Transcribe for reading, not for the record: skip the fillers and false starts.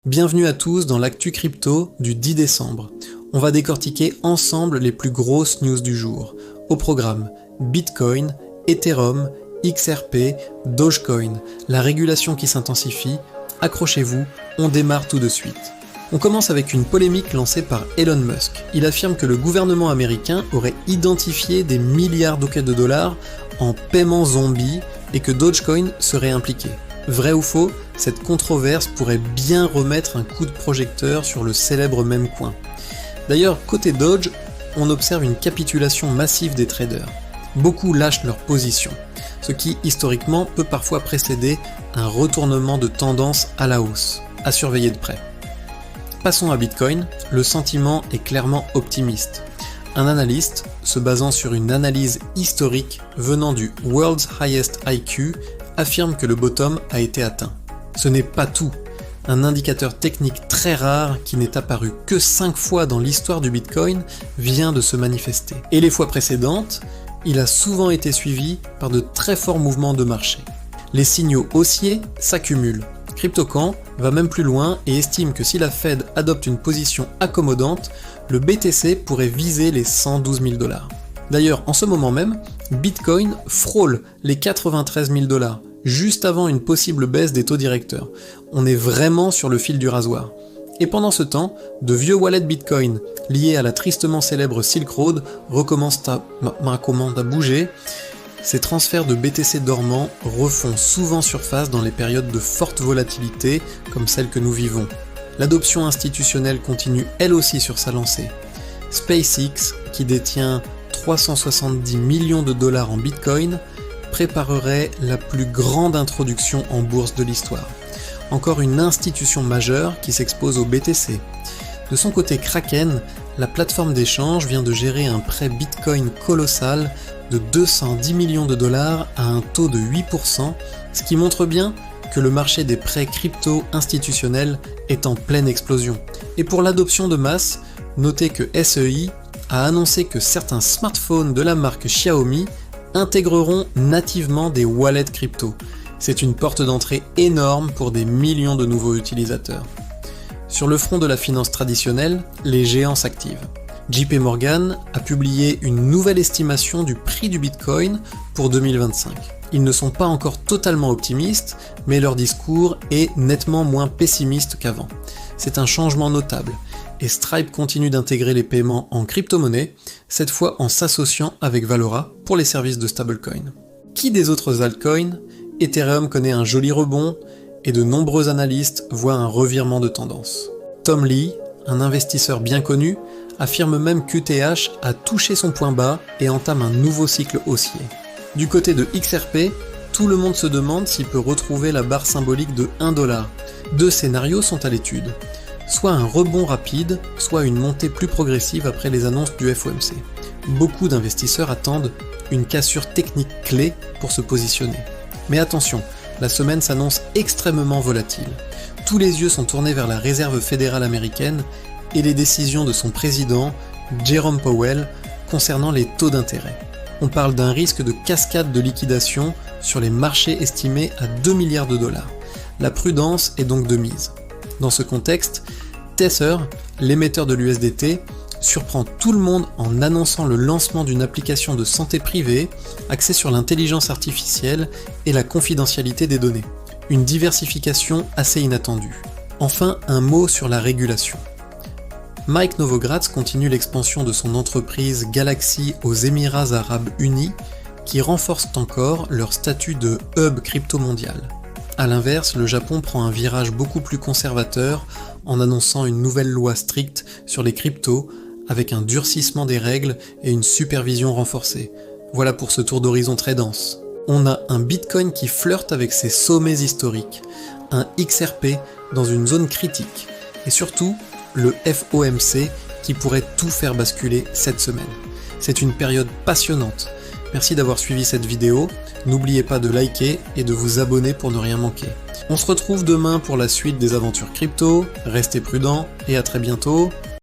Bienvenue à tous dans l'actu crypto du 10 décembre. On va décortiquer ensemble les plus grosses news du jour. Au programme, Bitcoin, Ethereum, XRP, Dogecoin, la régulation qui s'intensifie. Accrochez-vous, on démarre tout de suite. On commence avec une polémique lancée par Elon Musk. Il affirme que le gouvernement américain aurait identifié des milliards de dollars en paiement zombie et que Dogecoin serait impliqué. Vrai ou faux, cette controverse pourrait bien remettre un coup de projecteur sur le célèbre meme coin. D'ailleurs, côté Doge, on observe une capitulation massive des traders. Beaucoup lâchent leur position, ce qui historiquement peut parfois précéder un retournement de tendance à la hausse, à surveiller de près. Passons à Bitcoin, le sentiment est clairement optimiste. Un analyste, se basant sur une analyse historique venant du World's Highest IQ, affirme que le bottom a été atteint. Ce n'est pas tout. Un indicateur technique très rare qui n'est apparu que 5 fois dans l'histoire du Bitcoin vient de se manifester. Et les fois précédentes, il a souvent été suivi par de très forts mouvements de marché. Les signaux haussiers s'accumulent. CryptoCan va même plus loin et estime que si la Fed adopte une position accommodante, le BTC pourrait viser les 112 000 $. D'ailleurs, en ce moment même, Bitcoin frôle les 93 000 $, juste avant une possible baisse des taux directeurs. On est vraiment sur le fil du rasoir. Et pendant ce temps, de vieux wallets Bitcoin liés à la tristement célèbre Silk Road recommencent à bouger. Ces transferts de BTC dormants refont souvent surface dans les périodes de forte volatilité comme celle que nous vivons. L'adoption institutionnelle continue elle aussi sur sa lancée. SpaceX, qui détient 370 millions de dollars en Bitcoin, préparerait la plus grande introduction en bourse de l'histoire. Encore une institution majeure qui s'expose au BTC. De son côté, Kraken, la plateforme d'échange, vient de gérer un prêt Bitcoin colossal de 210 millions de dollars à un taux de 8%, ce qui montre bien que le marché des prêts crypto institutionnels est en pleine explosion. Et pour l'adoption de masse, notez que SEI a annoncé que certains smartphones de la marque Xiaomi intégreront nativement des wallets crypto. C'est une porte d'entrée énorme pour des millions de nouveaux utilisateurs. Sur le front de la finance traditionnelle, les géants s'activent. JP Morgan a publié une nouvelle estimation du prix du Bitcoin pour 2025. Ils ne sont pas encore totalement optimistes, mais leur discours est nettement moins pessimiste qu'avant. C'est un changement notable. Et Stripe continue d'intégrer les paiements en crypto-monnaie, cette fois en s'associant avec Valora pour les services de stablecoin. Qui des autres altcoins? Ethereum connaît un joli rebond et de nombreux analystes voient un revirement de tendance. Tom Lee, un investisseur bien connu, affirme même qu'ETH a touché son point bas et entame un nouveau cycle haussier. Du côté de XRP, tout le monde se demande s'il peut retrouver la barre symbolique de 1 $. Deux scénarios sont à l'étude. Soit un rebond rapide, soit une montée plus progressive après les annonces du FOMC. Beaucoup d'investisseurs attendent une cassure technique clé pour se positionner. Mais attention, la semaine s'annonce extrêmement volatile. Tous les yeux sont tournés vers la Réserve fédérale américaine et les décisions de son président, Jerome Powell, concernant les taux d'intérêt. On parle d'un risque de cascade de liquidation sur les marchés estimés à 2 milliards de dollars. La prudence est donc de mise. Dans ce contexte, Tether, l'émetteur de l'USDT, surprend tout le monde en annonçant le lancement d'une application de santé privée axée sur l'intelligence artificielle et la confidentialité des données. Une diversification assez inattendue. Enfin, un mot sur la régulation. Mike Novogratz continue l'expansion de son entreprise Galaxy aux Émirats Arabes Unis, qui renforcent encore leur statut de hub crypto mondial. A l'inverse, le Japon prend un virage beaucoup plus conservateur en annonçant une nouvelle loi stricte sur les cryptos avec un durcissement des règles et une supervision renforcée. Voilà pour ce tour d'horizon très dense. On a un Bitcoin qui flirte avec ses sommets historiques, un XRP dans une zone critique, et surtout le FOMC qui pourrait tout faire basculer cette semaine. C'est une période passionnante. Merci d'avoir suivi cette vidéo, n'oubliez pas de liker et de vous abonner pour ne rien manquer. On se retrouve demain pour la suite des aventures crypto, restez prudents et à très bientôt.